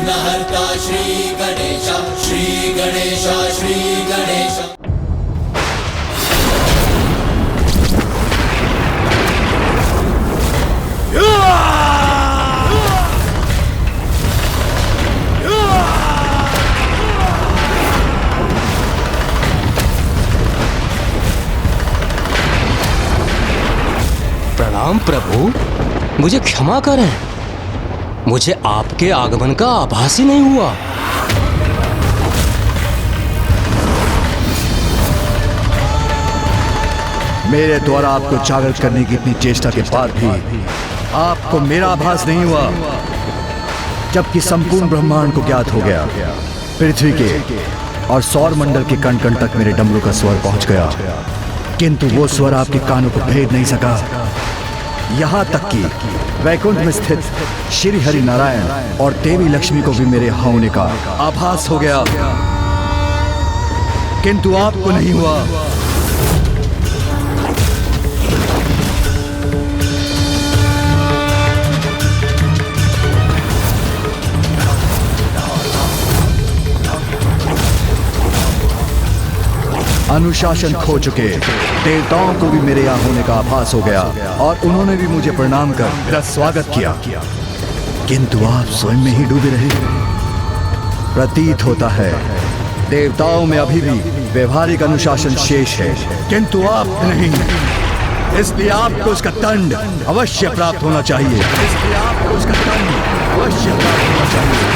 विघ्नहर्ता श्री गणेश, श्री गणेश, श्री गणेश। प्रणाम प्रभु, मुझे क्षमा करें, मुझे आपके आगमन का आभास ही नहीं हुआ। मेरे द्वारा आपको जागृत करने की इतनी चेष्टा के बाद भी आपको मेरा आभास नहीं हुआ, जबकि संपूर्ण ब्रह्मांड को ज्ञात हो गया। पृथ्वी के और सौर मंडल के कण कण तक मेरे डमरू का स्वर पहुंच गया, किंतु वो स्वर आपके कानों को भेद नहीं सका। यहाँ तक कि वैकुंठ में स्थित श्री हरि नारायण और देवी लक्ष्मी को भी मेरे होने का आभास हो गया, किंतु आपको नहीं हुआ। अनुशासन खो चुके देवताओं को भी मेरे यहाँ होने का आभास हो गया और उन्होंने भी मुझे प्रणाम कर मेरा स्वागत किया, किंतु आप स्वयं में ही डूबे रहे। प्रतीत होता है देवताओं में अभी भी व्यवहारिक अनुशासन शेष है, किंतु आप नहीं, इसलिए आपको उसका दंड अवश्य प्राप्त होना चाहिए। इसलिए आपको उसका दंड अवश्य प्राप्त होना चाहिए।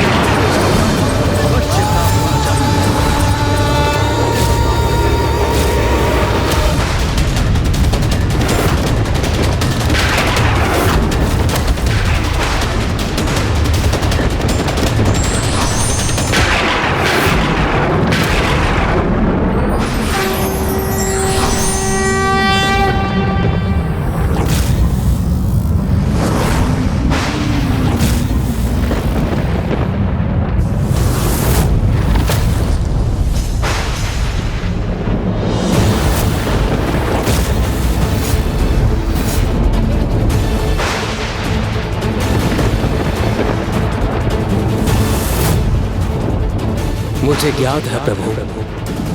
मुझे ज्ञात है प्रभु,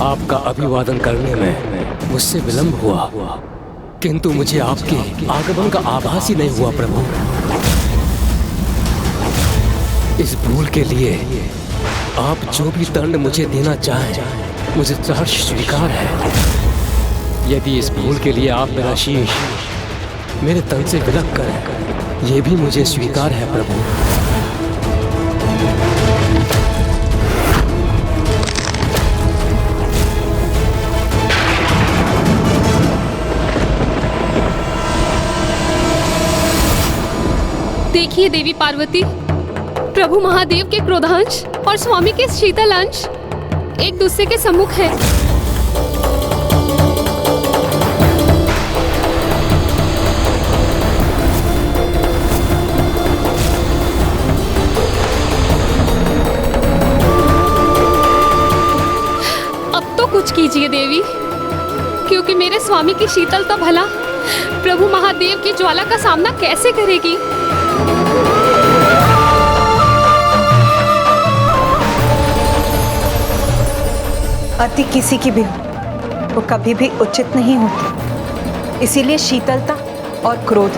आपका अभिवादन करने में मुझसे विलंब हुआ, किंतु मुझे आपके आगमन का आभास ही नहीं हुआ प्रभु। इस भूल के लिए आप जो भी दंड मुझे देना चाहें, मुझे सहर्ष स्वीकार है। यदि इस भूल के लिए आप मेरा शीश मेरे तन से विलग करें, यह भी मुझे स्वीकार है प्रभु। देखिए देवी पार्वती, प्रभु महादेव के क्रोधांश और स्वामी के शीतल अंश एक दूसरे के सम्मुख है। अब तो कुछ कीजिए देवी, क्योंकि मेरे स्वामी की शीतलता भला प्रभु महादेव की ज्वाला का सामना कैसे करेगी। अति किसी की भी हो, वो कभी भी उचित नहीं होती। इसीलिए शीतलता और क्रोध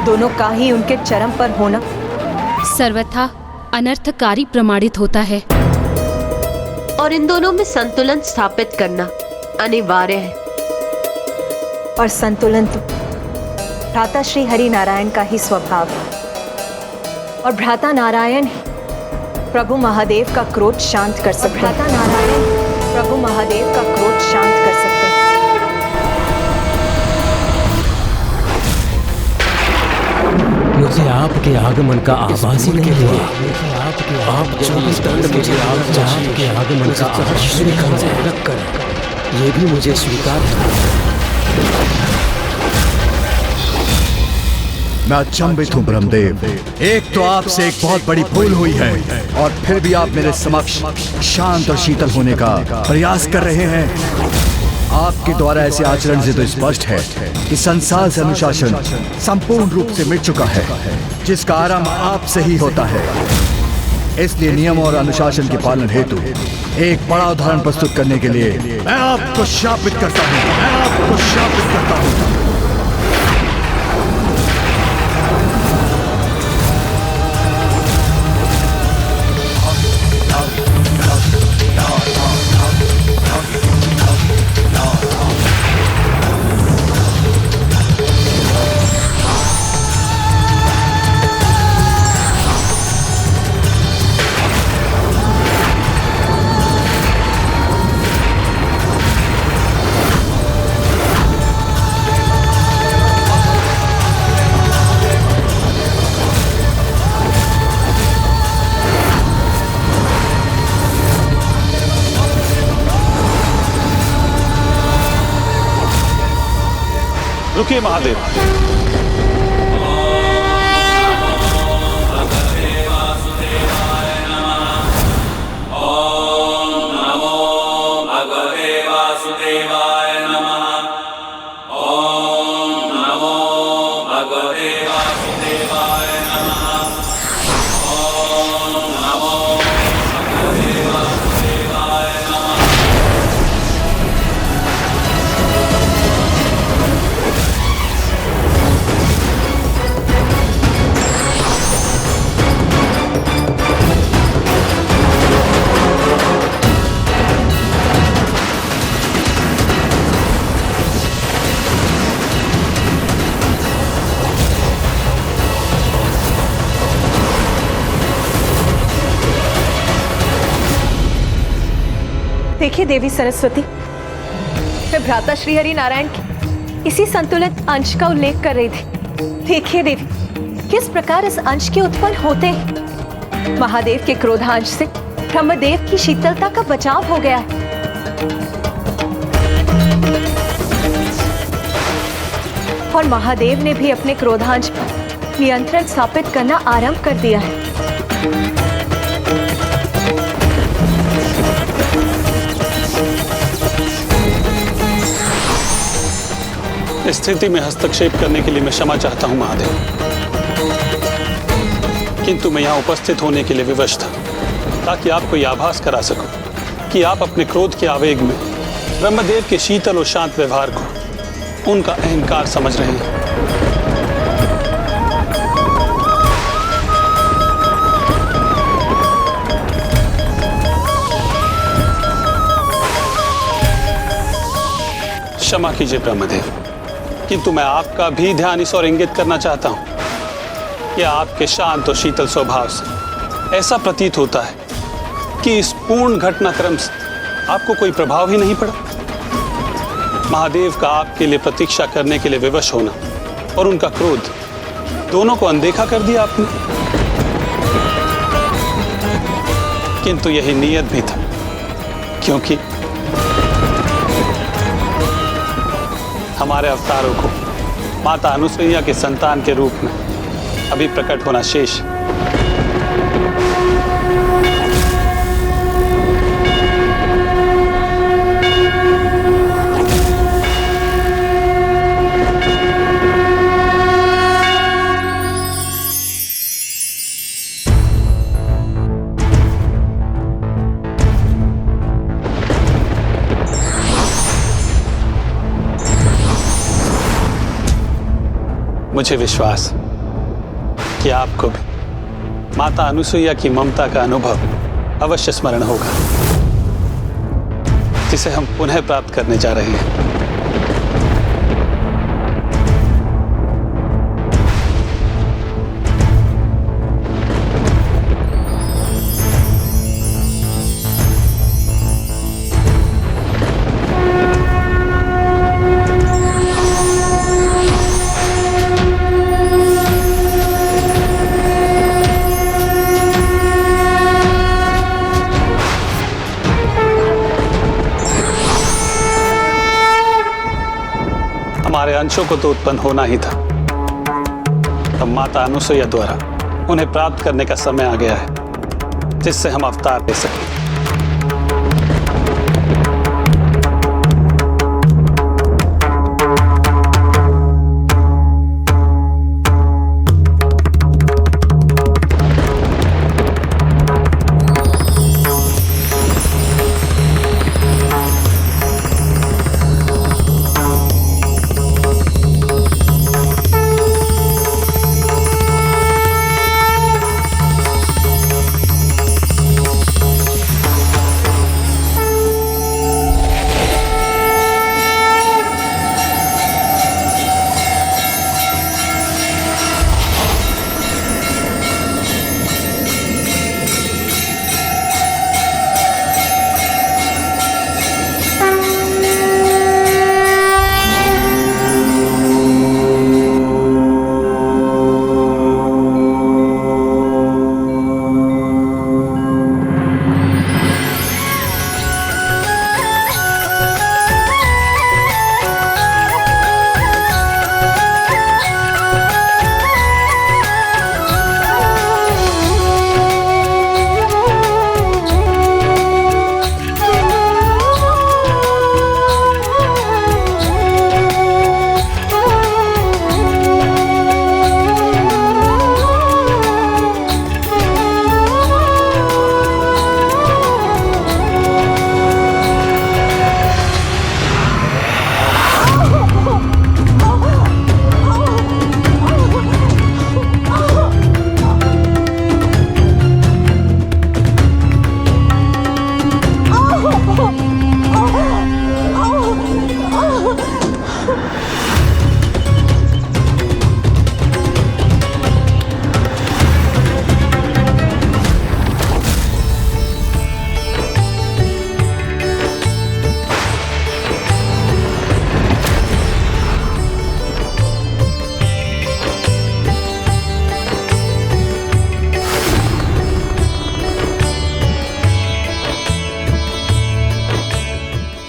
दोनों का ही उनके चरम पर होना सर्वथा अनर्थकारी प्रमाणित होता है, और इन दोनों में संतुलन स्थापित करना अनिवार्य है। और संतुलन तो भ्राता श्री हरि नारायण का ही स्वभाव है, और भ्राता नारायण ही प्रभु महादेव का क्रोध शांत कर सकते हैं। भ्राता नारायण प्रभु महादेव का क्रोध शांत कर सकते हैं। मुझे आपके आगमन का आभास ही नहीं हुआ। आप जो भी दंड मुझे आपके आगमन का आभास रख कर, ये भी मुझे स्वीकार है। मैं अचंभित हूँ ब्रह्मदेव, एक तो आपसे एक बहुत बड़ी भूल हुई है, और फिर भी आप मेरे समक्ष शांत और शीतल होने का प्रयास कर रहे हैं। आपके द्वारा ऐसे आचरण से तो स्पष्ट है कि संसार से अनुशासन संपूर्ण रूप से मिट चुका है, जिसका आरंभ आपसे ही होता है। इसलिए नियम और अनुशासन के पालन हेतु एक बड़ा उदाहरण प्रस्तुत करने के लिए मैं आपको शापित करता हूँ। मैं आपको शापित करता हूँ। रुकिए महादेव। देखिए देवी सरस्वती, मैं भ्राता श्री हरि नारायण के इसी संतुलित अंश का उल्लेख कर रही थी। देखिए देवी, किस प्रकार इस अंश के उत्पन्न होते हैं। महादेव के क्रोधांश से ब्रह्मदेव की शीतलता का बचाव हो गया है। और महादेव ने भी अपने क्रोधांश पर नियंत्रण स्थापित करना आरंभ कर दिया है। स्थिति में हस्तक्षेप करने के लिए मैं क्षमा चाहता हूं महादेव, किंतु मैं यहां उपस्थित होने के लिए विवश था ताकि आपको यह आभास करा सकूं कि आप अपने क्रोध के आवेग में ब्रह्मदेव के शीतल और शांत व्यवहार को उनका अहंकार समझ रहे हैं। क्षमा कीजिए ब्रह्मदेव, किंतु मैं आपका भी ध्यान इस ओर इंगित करना चाहता हूं कि आपके शांत और शीतल स्वभाव से ऐसा प्रतीत होता है कि इस पूर्ण घटनाक्रम से आपको कोई प्रभाव ही नहीं पड़ा। महादेव का आपके लिए प्रतीक्षा करने के लिए विवश होना और उनका क्रोध दोनों को अनदेखा कर दिया आपने। किंतु यही नियत भी था, क्योंकि हमारे अवतारों को माता अनुसुईया के संतान के रूप में अभी प्रकट होना शेष। मुझे विश्वास कि आपको भी माता अनुसुईया की ममता का अनुभव अवश्य स्मरण होगा, जिसे हम पुनः प्राप्त करने जा रहे हैं। हमारे अंशों को तो उत्पन्न होना ही था। अब माता अनुसुईया द्वारा उन्हें प्राप्त करने का समय आ गया है, जिससे हम अवतार ले सकें।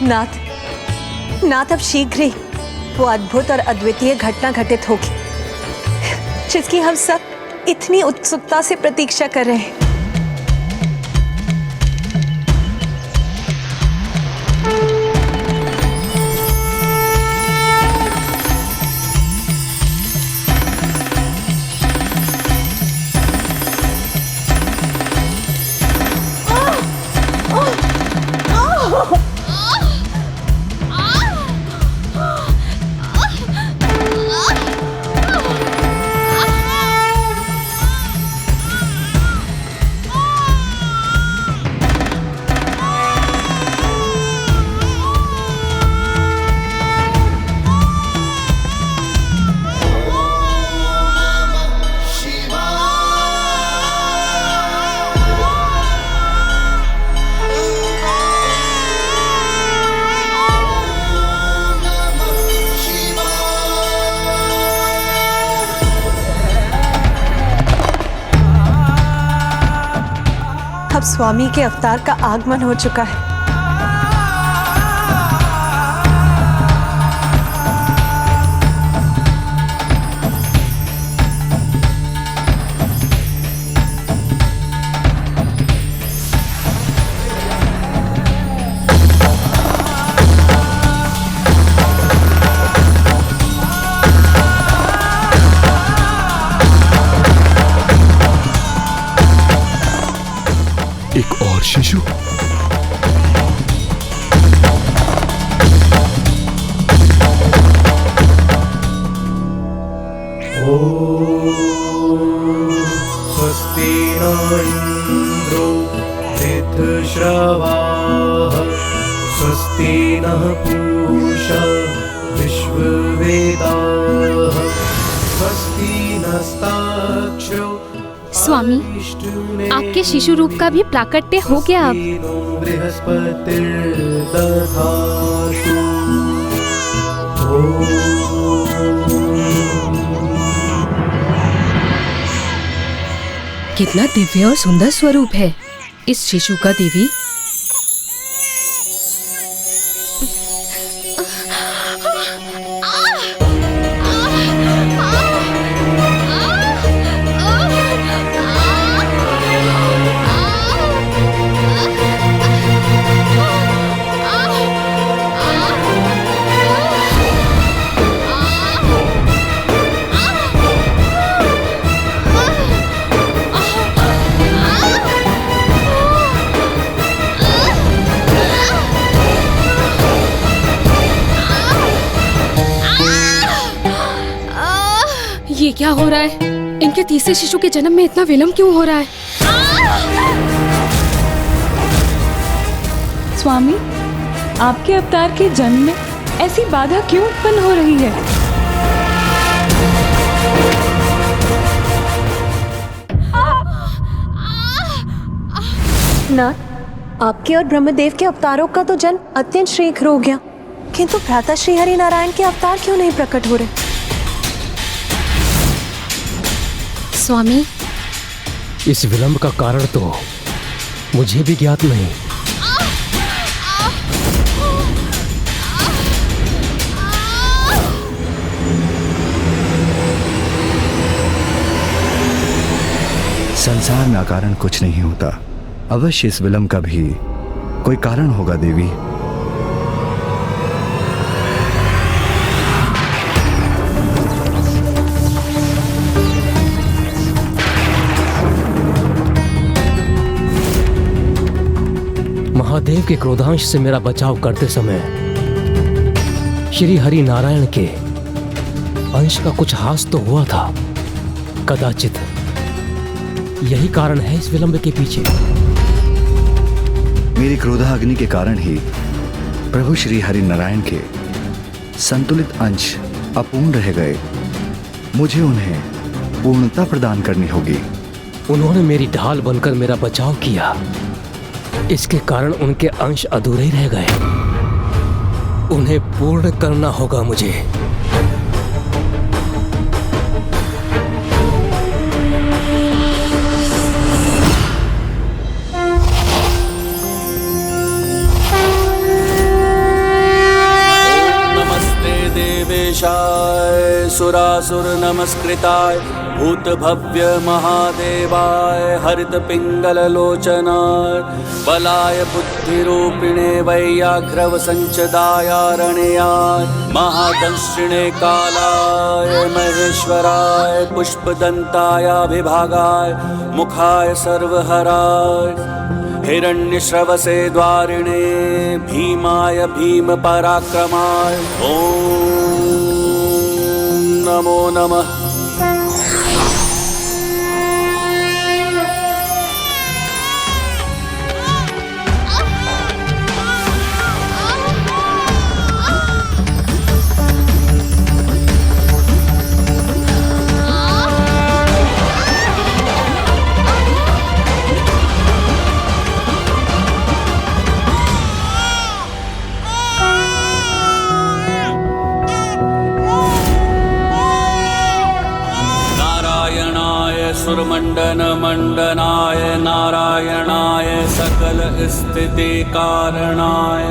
नाथ अब शीघ्र ही वो अद्भुत और अद्वितीय घटना घटित होगी जिसकी हम सब इतनी उत्सुकता से प्रतीक्षा कर रहे हैं। अब स्वामी के अवतार का आगमन हो चुका है। एक और शिशु। स्वस्ति न इंद्रो वृद्धश्रवाः स्वस्ति नः पूषा विश्ववेदाः स्वस्ति नस्ताक्षो। स्वामी, आपके शिशु रूप का भी प्राकट्य हो गया अब। कितना दिव्य और सुंदर स्वरूप है इस शिशु का देवी। ये क्या हो रहा है? इनके तीसरे शिशु के जन्म में इतना विलंब क्यों हो रहा है? स्वामी, आपके अवतार के जन्म में ऐसी बाधा क्यों उत्पन्न हो रही है? नाथ, आपके और ब्रह्मदेव के अवतारों का तो जन्म अत्यंत शीघ्र हो गया, किंतु भ्राता श्री हरि नारायण के अवतार क्यों नहीं प्रकट हो रहे? स्वामी, इस विलंब का कारण तो मुझे भी ज्ञात नहीं। संसार में अकारण कुछ नहीं होता। अवश्य इस विलंब का भी कोई कारण होगा देवी। महादेव के क्रोधांश से मेरा बचाव करते समय श्री हरि नारायण के अंश का कुछ हास तो हुआ था। कदाचित यही कारण है इस विलंब के पीछे। मेरी क्रोधाग्नि के कारण ही प्रभु श्री हरि नारायण के संतुलित अंश अपूर्ण रह गए। मुझे उन्हें पूर्णता प्रदान करनी होगी। उन्होंने मेरी ढाल बनकर मेरा बचाव किया, इसके कारण उनके अंश अधूरे ही रह गए। उन्हें पूर्ण करना होगा मुझे। सुरासुर नमस्कृताय भूतभव्य महादेवाय हरित पिंगल लोचनाय बलाय बुद्धिरूपिणे वैयाघ्रव संचदायारण्याय महादंशिणे कालाय महेश्वराय पुष्पदंताय विभागाय मुखाय सर्वहराय हिरण्यश्रवसे द्वारिणे भीमाय भीम पराक्रमाय ओम नमो नमः। सुरमंडन मंडनाय नारायणाय सकल स्थिति कारणाय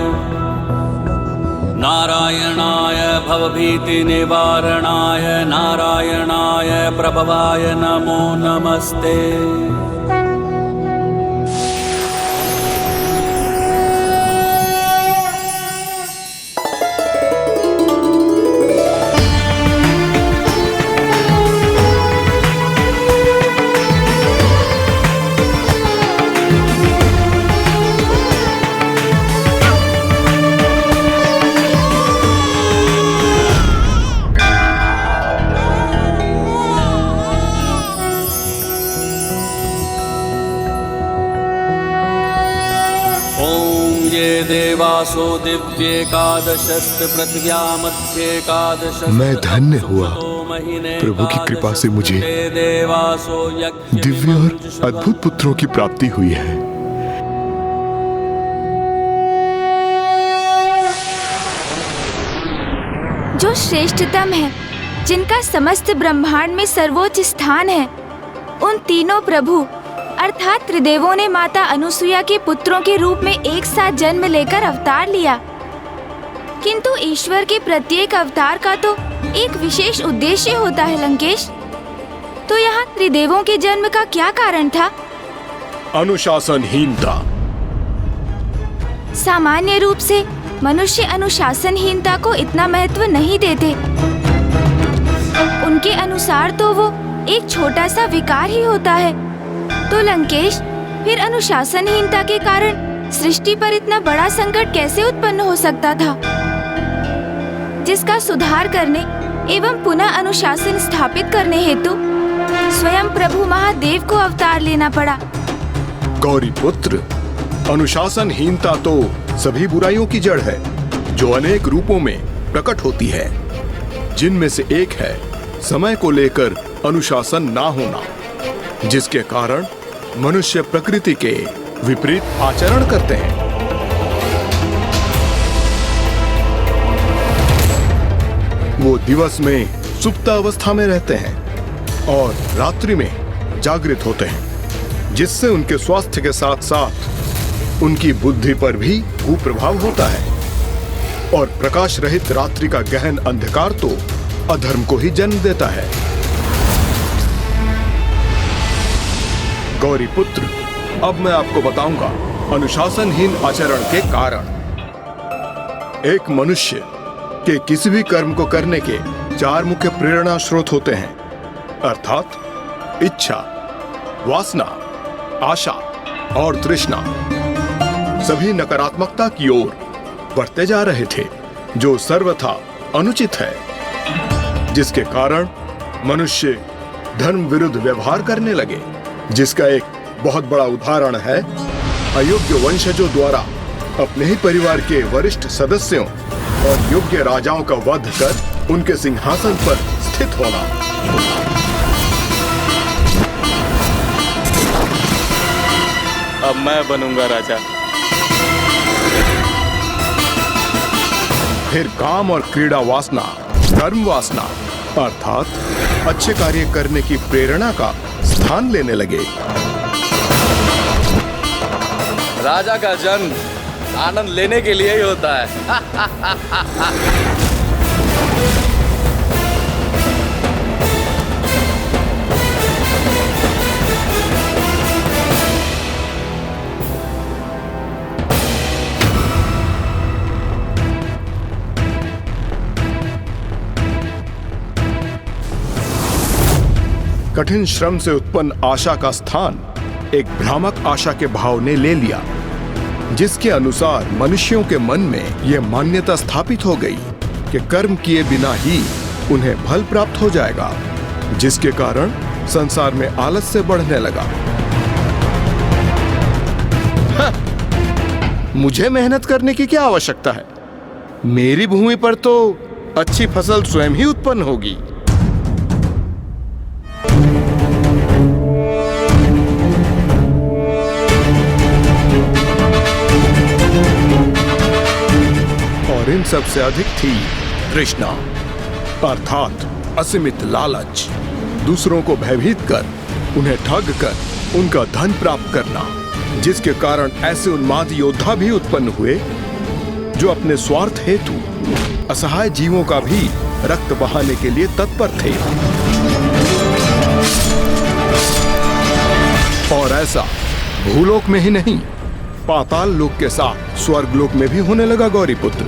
नारायणाय भवभीति निवारणाय नारायणाय प्रभवाय नमो नमस्ते। देवासो दिव्येकादशस्त पृथ्व्या मध्येकादश। मैं धन्य हुआ, प्रभु की कृपा से मुझे दिव्य और अद्भुत पुत्रों की प्राप्ति हुई है। जो श्रेष्ठतम है, जिनका समस्त ब्रह्मांड में सर्वोच्च स्थान है, उन तीनों प्रभु अर्थात त्रिदेवों ने माता अनुसुईया के पुत्रों के रूप में एक साथ जन्म लेकर अवतार लिया। किंतु ईश्वर के प्रत्येक अवतार का तो एक विशेष उद्देश्य होता है लंकेश। तो यहाँ त्रिदेवों के जन्म का क्या कारण था? अनुशासनहीनता। सामान्य रूप से मनुष्य अनुशासनहीनता को इतना महत्व नहीं देते। उनके अनुसार तो वो एक छोटा सा विकार ही होता है। तो लंकेश, फिर अनुशासनहीनता के कारण सृष्टि पर इतना बड़ा संकट कैसे उत्पन्न हो सकता था, जिसका सुधार करने एवं पुनः अनुशासन स्थापित करने हेतु स्वयं प्रभु महादेव को अवतार लेना पड़ा? गौरी पुत्र, अनुशासनहीनता तो सभी बुराइयों की जड़ है, जो अनेक रूपों में प्रकट होती है, जिनमें से एक है समय को लेकर अनुशासन ना होना, जिसके कारण मनुष्य प्रकृति के विपरीत आचरण करते हैं। वो दिवस में सुप्त अवस्था में रहते हैं और रात्रि में जागृत होते हैं, जिससे उनके स्वास्थ्य के साथ साथ उनकी बुद्धि पर भी कुप्रभाव होता है। और प्रकाश रहित रात्रि का गहन अंधकार तो अधर्म को ही जन्म देता है। गौरी पुत्र, अब मैं आपको बताऊंगा अनुशासनहीन आचरण के कारण। एक मनुष्य के किसी भी कर्म को करने के 4 मुख्य प्रेरणा स्रोत होते हैं, अर्थात इच्छा, वासना, आशा और तृष्णा। सभी नकारात्मकता की ओर बढ़ते जा रहे थे, जो सर्वथा अनुचित है, जिसके कारण मनुष्य धर्म विरुद्ध व्यवहार करने लगे, जिसका एक बहुत बड़ा उदाहरण है अयोग्य वंशजों द्वारा अपने ही परिवार के वरिष्ठ सदस्यों और योग्य राजाओं का वध कर उनके सिंहासन पर स्थित होना। अब मैं बनूंगा राजा। फिर काम और क्रीड़ा वासना, कर्म वासना अर्थात अच्छे कार्य करने की प्रेरणा का स्थान लेने लगे। राजा का जन्म आनंद लेने के लिए ही होता है। कठिन श्रम से उत्पन्न आशा का स्थान एक भ्रामक आशा के भाव ने ले लिया, जिसके अनुसार मनुष्यों के मन में यह मान्यता स्थापित हो गई कि कर्म किए बिना ही उन्हें फल प्राप्त हो जाएगा, जिसके कारण संसार में आलस्य बढ़ने लगा। मुझे मेहनत करने की क्या आवश्यकता है? मेरी भूमि पर तो अच्छी फसल स्वयं ही उत्पन्न होगी। और इन सबसे अधिक थी तृष्णा, अर्थात असीमित लालच, दूसरों को भयभीत कर उन्हें ठग कर उनका धन प्राप्त करना, जिसके कारण ऐसे उन्माद योद्धा भी उत्पन्न हुए जो अपने स्वार्थ हेतु असहाय जीवों का भी रक्त बहाने के लिए तत्पर थे। और ऐसा भूलोक में ही नहीं, पाताल लोक के साथ स्वर्ग लोक में भी होने लगा गौरीपुत्र।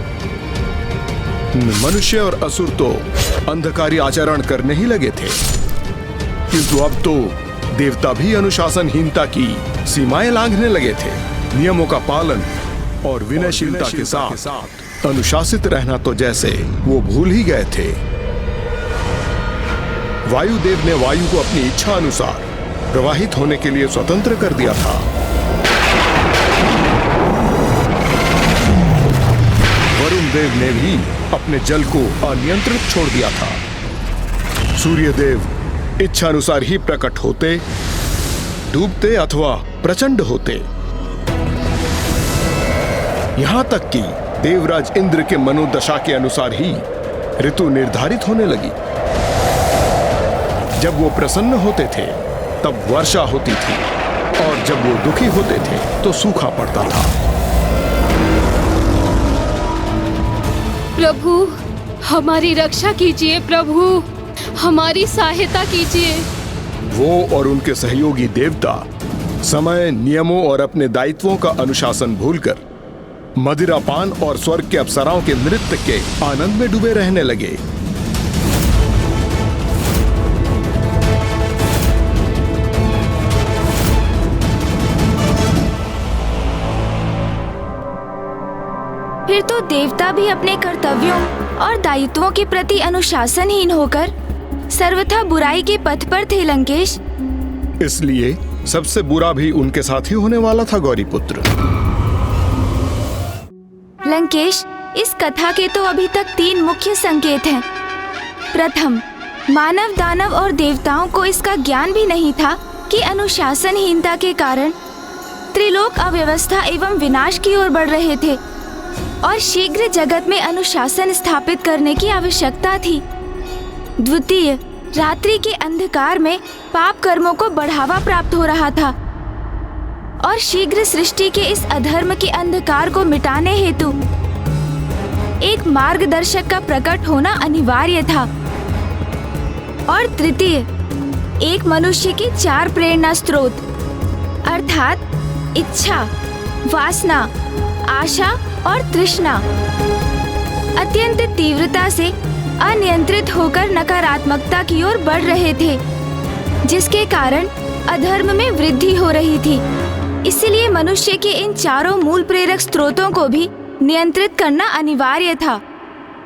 मनुष्य और असुर तो अंधकारी आचरण करने ही लगे थे, किंतु अब तो देवता भी अनुशासनहीनता की सीमाएं लांघने लगे थे। नियमों का पालन और विनयशीलता के साथ अनुशासित रहना तो जैसे वो भूल ही गए थे। वायुदेव ने वायु को अपनी इच्छा अनुसार प्रवाहित होने के लिए स्वतंत्र कर दिया था। वरुण देव ने भी अपने जल को अनियंत्रित छोड़ दिया था। सूर्यदेव इच्छा अनुसार ही प्रकट होते, डूबते अथवा प्रचंड होते। यहां तक कि देवराज इंद्र के मनोदशा के अनुसार ही ऋतु निर्धारित होने लगी। जब वो प्रसन्न होते थे तब वर्षा होती थी, और जब वो दुखी होते थे तो सूखा पड़ता था। प्रभु हमारी रक्षा कीजिए, प्रभु हमारी सहायता कीजिए। वो और उनके सहयोगी देवता समय, नियमों और अपने दायित्वों का अनुशासन भूलकर मदिरापान और स्वर्ग के अप्सराओं के नृत्य के आनंद में डूबे रहने लगे। फिर तो देवता भी अपने कर्तव्यों और दायित्वों के प्रति अनुशासनहीन होकर सर्वथा बुराई के पथ पर थे लंकेश। इसलिए सबसे बुरा भी उनके साथ ही होने वाला था गौरीपुत्र। लंकेश, इस कथा के तो अभी तक 3 मुख्य संकेत हैं। प्रथम, मानव, दानव और देवताओं को इसका ज्ञान भी नहीं था कि अनुशासनहीनता के कारण त्रिलोक अव्यवस्था एवं विनाश की ओर बढ़ रहे थे और शीघ्र जगत में अनुशासन स्थापित करने की आवश्यकता थी। द्वितीय, रात्रि के अंधकार में पाप कर्मों को बढ़ावा प्राप्त हो रहा था और शीघ्र सृष्टि के इस अधर्म के अंधकार को मिटाने हेतु एक मार्गदर्शक का प्रकट होना अनिवार्य था। और तृतीय, एक मनुष्य की 4 प्रेरणा स्रोत अर्थात इच्छा, वासना, आशा और तृष्णा अत्यंत तीव्रता से अनियंत्रित होकर नकारात्मकता की ओर बढ़ रहे थे, जिसके कारण अधर्म में वृद्धि हो रही थी। इसलिए मनुष्य के इन 4 मूल प्रेरक स्रोतों को भी नियंत्रित करना अनिवार्य था।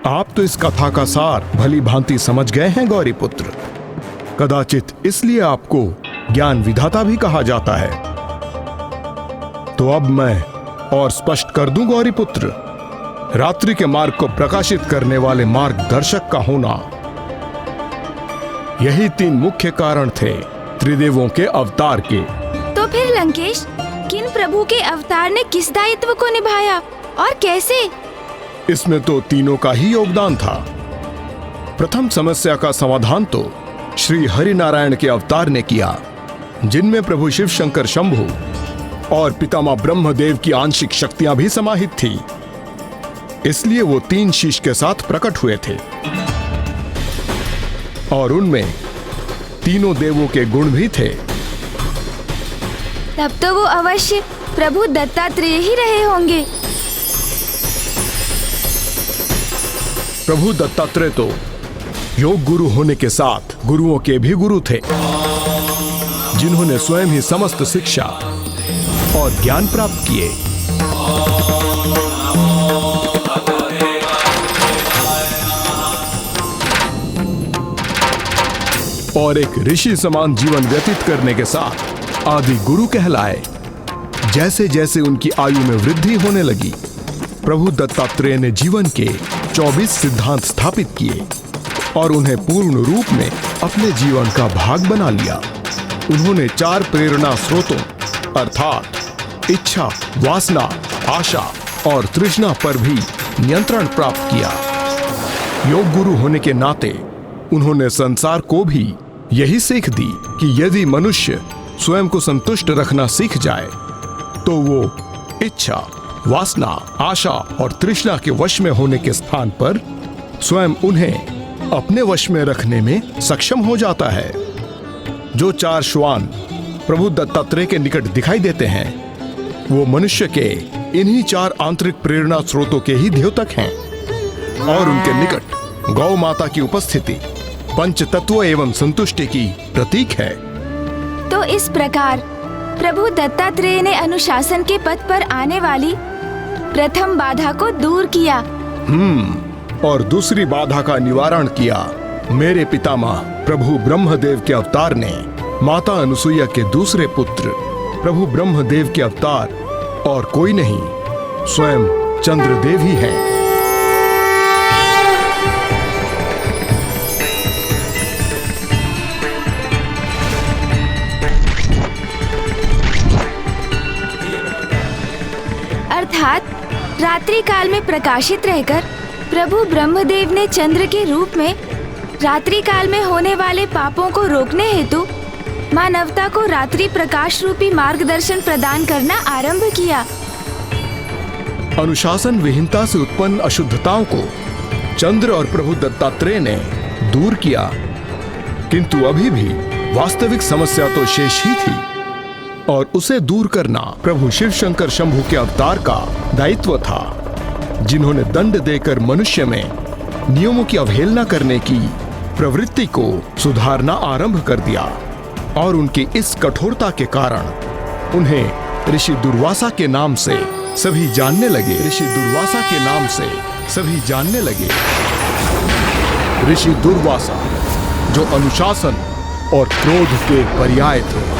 आप तो इस कथा का सार भली भांति समझ गए हैं गौरीपुत्र। कदाचित इसलिए आपको ज्ञान विधाता भी कहा जाता है। तो अब मैं और स्पष्ट कर दूं गौरीपुत्र, रात्रि के मार्ग को प्रकाशित करने वाले मार्गदर्शक का होना, यही 3 मुख्य कारण थे त्रिदेवों के अवतार के। तो फिर लंकेश, किन प्रभु के अवतार ने किस दायित्व को निभाया और कैसे? इसमें तो तीनों का ही योगदान था। प्रथम समस्या का समाधान तो श्री हरि नारायण के अवतार ने किया, जिनमें प्रभु शिव शंकर शंभु और पितामह ब्रह्मदेव की आंशिक शक्तियां भी समाहित थी। इसलिए वो 3 शीश के साथ प्रकट हुए थे और उनमें तीनों देवों के गुण भी थे। तब तो वो अवश्य प्रभु दत्तात्रेय ही रहे होंगे। प्रभु दत्तात्रेय तो योग गुरु होने के साथ गुरुओं के भी गुरु थे, जिन्होंने स्वयं ही समस्त शिक्षा और ज्ञान प्राप्त किए। और एक ऋषि समान जीवन व्यतीत करने के साथ आदि गुरु कहलाए। जैसे जैसे उनकी आयु में वृद्धि होने लगी, प्रभु दत्तात्रेय ने जीवन के 24 सिद्धांत स्थापित किए और उन्हें पूर्ण रूप में अपने जीवन का भाग बना लिया। उन्होंने 4 प्रेरणा स्रोतों अर्थात इच्छा, वासना, आशा और तृष्णा पर भी नियंत्रण प्राप्त किया। योग गुरु होने के नाते उन्होंने संसार को भी यही सीख दी कि यदि मनुष्य स्वयं को संतुष्ट रखना सीख जाए तो वो इच्छा, वासना, आशा और तृष्णा के वश में होने के स्थान पर स्वयं उन्हें अपने वश में रखने में सक्षम हो जाता है। जो 4 श्वान प्रभु दत्तात्रेय के निकट दिखाई देते हैं, वो मनुष्य के इन्हीं 4 आंतरिक प्रेरणा स्रोतों के ही द्योतक हैं और उनके निकट गौ माता की उपस्थिति पंच तत्व एवं संतुष्टि की प्रतीक है। तो इस प्रकार प्रभु दत्तात्रेय ने अनुशासन के पथ पर आने वाली प्रथम बाधा को दूर किया। और दूसरी बाधा का निवारण किया। मेरे पितामह प्रभु ब्रह्मदेव के अवतार ने माता अनुसुईया के दूसरे पुत्र प्रभु ब्रह्मदेव के अवतार और कोई नहीं, स्वयं चंद्रदेव ही हैं। अर्थात रात्रि काल में प्रकाशित रहकर प्रभु ब्रह्मदेव ने चंद्र के रूप में रात्रि काल में होने वाले पापों को रोकने हेतु मानवता को रात्रि प्रकाश रूपी मार्गदर्शन प्रदान करना आरंभ किया। अनुशासन विहीनता से उत्पन्न अशुद्धताओं को चंद्र और प्रभु दत्तात्रेय ने दूर किया, किंतु अभी भी वास्तविक समस्या तो शेष ही थी और उसे दूर करना प्रभु शिव शंकर शंभु के अवतार का दायित्व था, जिन्होंने दंड देकर मनुष्य में नियमों की अवहेलना करने की प्रवृत्ति को सुधारना आरंभ कर दिया। और उनकी इस कठोरता के कारण उन्हें ऋषि दुर्वासा के नाम से सभी जानने लगे। ऋषि दुर्वासा के नाम से सभी जानने लगे। ऋषि दुर्वासा, जो अनुशासन और क्रोध के पर्याय थे।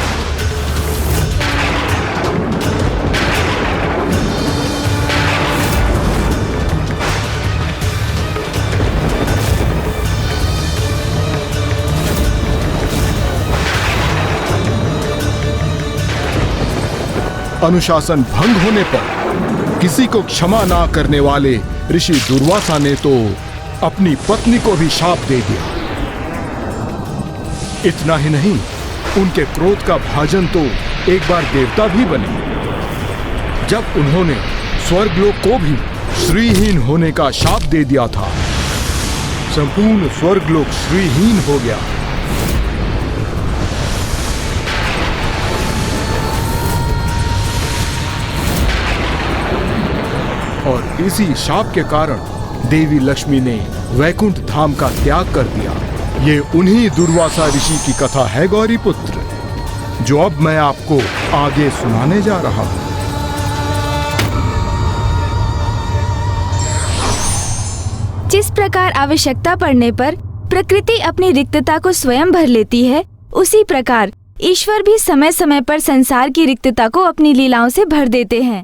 अनुशासन भंग होने पर किसी को क्षमा ना करने वाले ऋषि दुर्वासा ने तो अपनी पत्नी को भी शाप दे दिया। इतना ही नहीं, उनके क्रोध का भाजन तो एक बार देवता भी बने, जब उन्होंने स्वर्गलोक को भी श्रीहीन होने का शाप दे दिया था। संपूर्ण स्वर्गलोक श्रीहीन हो गया। और इसी शाप के कारण देवी लक्ष्मी ने वैकुंठ धाम का त्याग कर दिया। ये उन्हीं दुर्वासा ऋषि की कथा है गौरी पुत्र, जो अब मैं आपको आगे सुनाने जा रहा हूँ। जिस प्रकार आवश्यकता पड़ने पर प्रकृति अपनी रिक्तता को स्वयं भर लेती है, उसी प्रकार ईश्वर भी समय समय पर संसार की रिक्तता को अपनी लीलाओं से भर देते हैं।